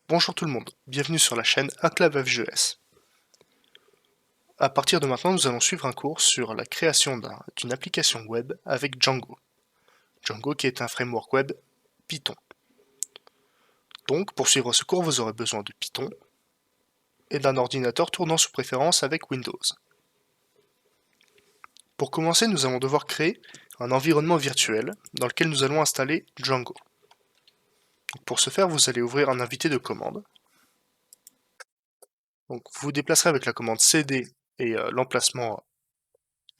Bonjour tout le monde, bienvenue sur la chaîne AclaveFJS. À partir de maintenant, nous allons suivre un cours sur la création d'une application web avec Django. Django qui est un framework web Python. Donc, pour suivre ce cours, vous aurez besoin de Python et d'un ordinateur tournant sous préférence avec Windows. Pour commencer, nous allons devoir créer un environnement virtuel dans lequel nous allons installer Django. Donc, pour ce faire, vous allez ouvrir un invité de commande. Donc, vous vous déplacerez avec la commande cd et l'emplacement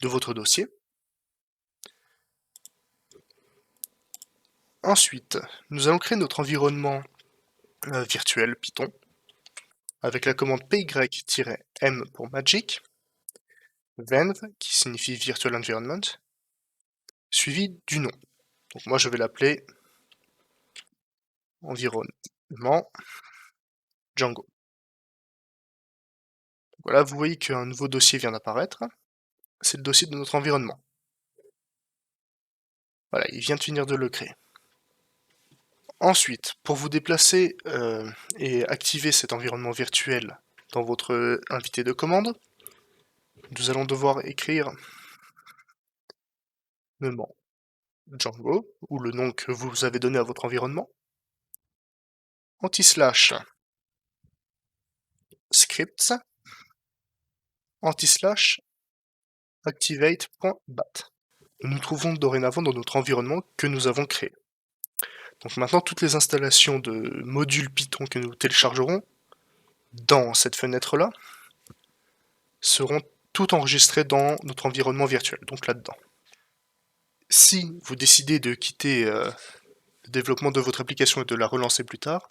de votre dossier. Ensuite, nous allons créer notre environnement virtuel Python avec la commande py-m pour magic, venv qui signifie virtual environment, suivi du nom. Donc moi je vais l'appeler environnement Django. Donc voilà, vous voyez qu'un nouveau dossier vient d'apparaître. C'est le dossier de notre environnement. Voilà, il vient de finir de le créer. Ensuite, pour vous déplacer et activer cet environnement virtuel dans votre invité de commande, nous allons devoir écrire le nom Django, ou le nom que vous avez donné à votre environnement, anti-slash scripts, anti-slash activate.bat. Nous nous trouvons dorénavant dans notre environnement que nous avons créé. Donc maintenant, toutes les installations de modules Python que nous téléchargerons dans cette fenêtre-là seront toutes enregistrées dans notre environnement virtuel, donc là-dedans. Si vous décidez de quitter le développement de votre application et de la relancer plus tard,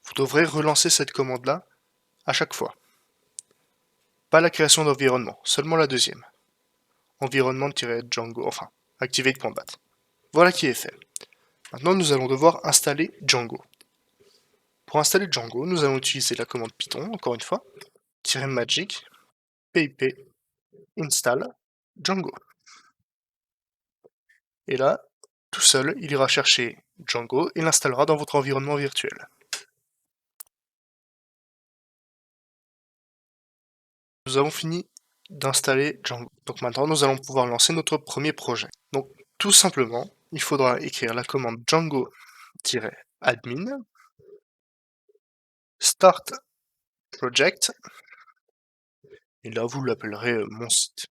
vous devrez relancer cette commande-là à chaque fois. Pas la création d'environnement, seulement la deuxième. Environnement-Django, enfin, activate.bat. Voilà qui est fait. Maintenant, nous allons devoir installer Django. Pour installer Django, nous allons utiliser la commande Python, encore une fois, -magic, pip, install, Django. Et là, tout seul, il ira chercher Django et l'installera dans votre environnement virtuel. Nous avons fini d'installer Django. Donc maintenant, nous allons pouvoir lancer notre premier projet. Donc, tout simplement, il faudra écrire la commande Django-admin start project, et là vous l'appellerez mon site,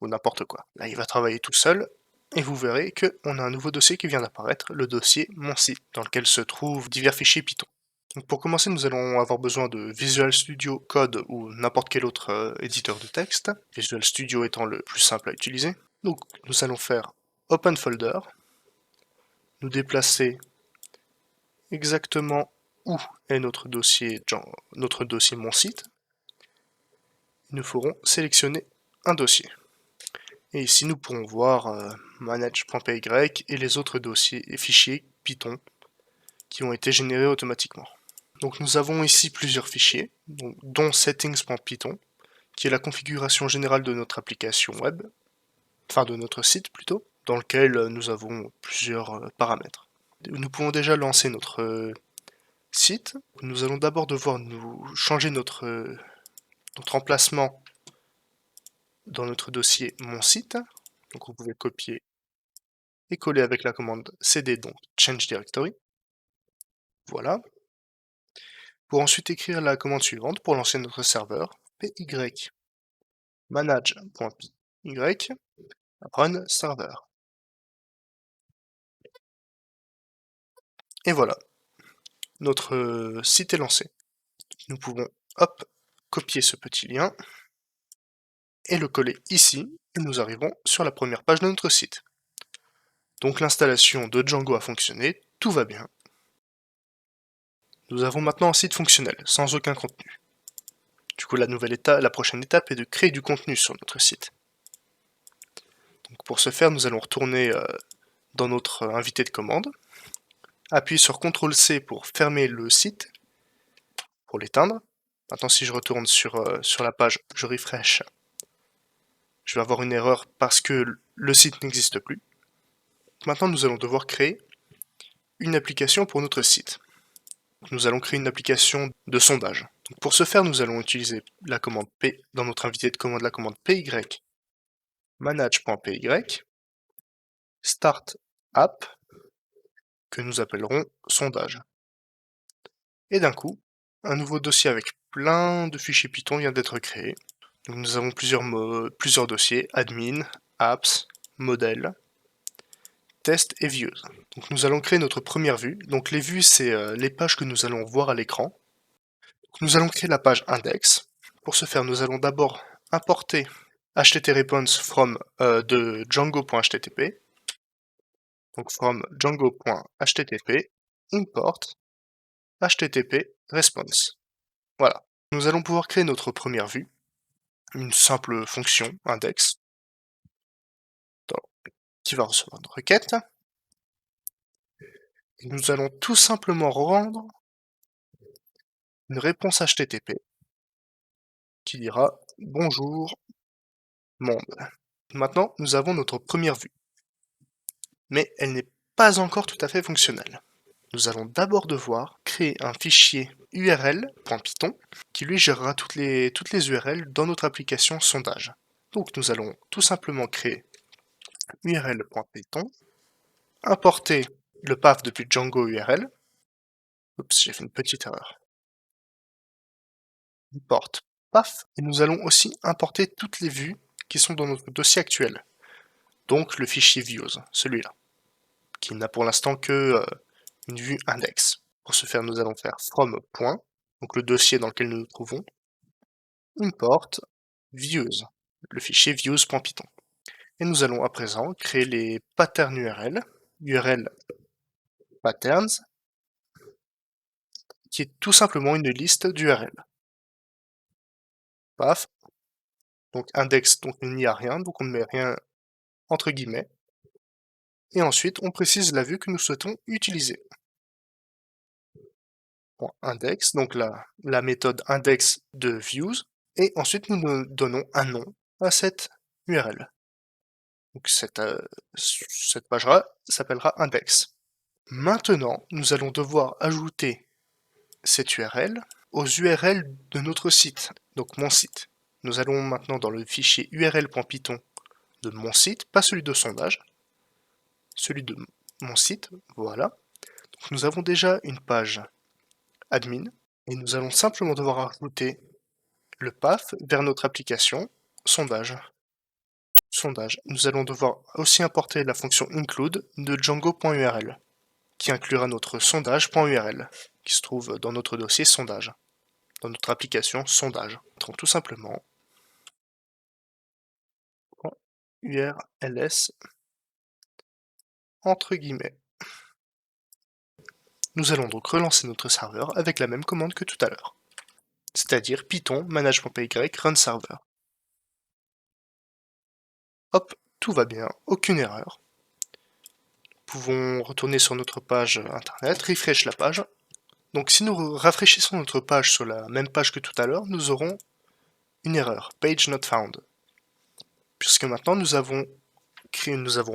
ou n'importe quoi. Là il va travailler tout seul, et vous verrez qu'on a un nouveau dossier qui vient d'apparaître, le dossier mon site, dans lequel se trouvent divers fichiers Python. Donc pour commencer, nous allons avoir besoin de Visual Studio Code ou n'importe quel autre éditeur de texte, Visual Studio étant le plus simple à utiliser. Donc nous allons faire Open Folder, nous déplacer exactement où est notre dossier mon site. Nous ferons sélectionner un dossier. Et ici nous pourrons voir manage.py et les autres dossiers et fichiers Python qui ont été générés automatiquement. Donc nous avons ici plusieurs fichiers, dont settings.python, qui est la configuration générale de notre application web, enfin de notre site plutôt, dans lequel nous avons plusieurs paramètres. Nous pouvons déjà lancer notre site. Nous allons d'abord devoir nous changer notre emplacement dans notre dossier mon site. Donc vous pouvez copier et coller avec la commande cd, donc change directory. Voilà. Pour ensuite écrire la commande suivante pour lancer notre serveur, py manage.py run server. Et voilà, notre site est lancé. Nous pouvons, hop, copier ce petit lien et le coller ici, et nous arrivons sur la première page de notre site. Donc l'installation de Django a fonctionné, tout va bien. Nous avons maintenant un site fonctionnel, sans aucun contenu. Du coup, la prochaine étape est de créer du contenu sur notre site. Donc pour ce faire, nous allons retourner dans notre invité de commande, appuyer sur CTRL-C pour fermer le site, pour l'éteindre. Maintenant, si je retourne sur la page, je refresh, je vais avoir une erreur parce que le site n'existe plus. Maintenant, nous allons devoir créer une application pour notre site. Nous allons créer une application de sondage. Donc pour ce faire, nous allons utiliser la commande P dans notre invité de commande, la commande py manage.py start app que nous appellerons sondage. Et d'un coup, un nouveau dossier avec plein de fichiers Python vient d'être créé. Donc nous avons plusieurs dossiers, admin, apps, modèle, test et views. Donc nous allons créer notre première vue. Donc les vues, c'est les pages que nous allons voir à l'écran. Nous allons créer la page index. Pour ce faire, nous allons d'abord importer http from de django.http. Donc from django.http import http response. Voilà. Nous allons pouvoir créer notre première vue, une simple fonction index qui va recevoir une requête. Et nous allons tout simplement rendre une réponse HTTP qui dira bonjour monde. Maintenant, nous avons notre première vue, mais elle n'est pas encore tout à fait fonctionnelle. Nous allons d'abord devoir créer un fichier url.python qui lui gérera toutes les URL dans notre application sondage. Donc nous allons tout simplement créer url.python, importer le path depuis Django URL. Oups, j'ai fait une petite erreur. Import path, et nous allons aussi importer toutes les vues qui sont dans notre dossier actuel. Donc le fichier views, celui-là, qui n'a pour l'instant que une vue index. Pour ce faire, nous allons faire from point, donc le dossier dans lequel nous nous trouvons, import views, le fichier views.python. Et nous allons à présent créer les patterns URL, URL patterns, qui est tout simplement une liste d'URL. Paf. Donc index, donc il n'y a rien, donc on ne met rien entre guillemets. Et ensuite, on précise la vue que nous souhaitons utiliser. Index, donc la méthode index de views, et ensuite nous donnons un nom à cette URL. Donc cette page-là s'appellera index. Maintenant, nous allons devoir ajouter cette URL aux URL de notre site, donc mon site. Nous allons maintenant dans le fichier url.python de mon site, pas celui de sondage, celui de mon site, voilà. Donc nous avons déjà une page admin, et nous allons simplement devoir ajouter le path vers notre application sondage. Nous allons devoir aussi importer la fonction include de django.url, qui inclura notre sondage.url, qui se trouve dans notre dossier sondage, dans notre application sondage. Nous tout simplement urls entre guillemets. Nous allons donc relancer notre serveur avec la même commande que tout à l'heure, c'est-à-dire python manage.py run server. Hop, tout va bien, aucune erreur. Nous pouvons retourner sur notre page internet, refresh la page. Donc si nous rafraîchissons notre page sur la même page que tout à l'heure, nous aurons une erreur, page not found. Puisque maintenant nous avons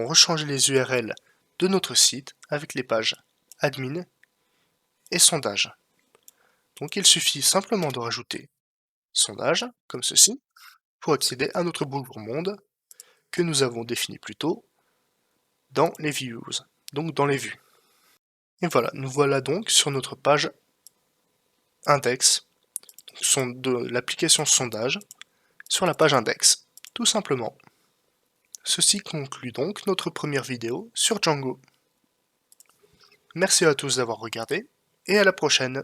rechangé les URL de notre site avec les pages admin et sondage. Donc il suffit simplement de rajouter sondage, comme ceci, pour accéder à notre bonjour monde que nous avons défini plus tôt dans les views, donc dans les vues. Et voilà, nous voilà donc sur notre page index de l'application sondage sur la page index, tout simplement. Ceci conclut donc notre première vidéo sur Django. Merci à tous d'avoir regardé et à la prochaine.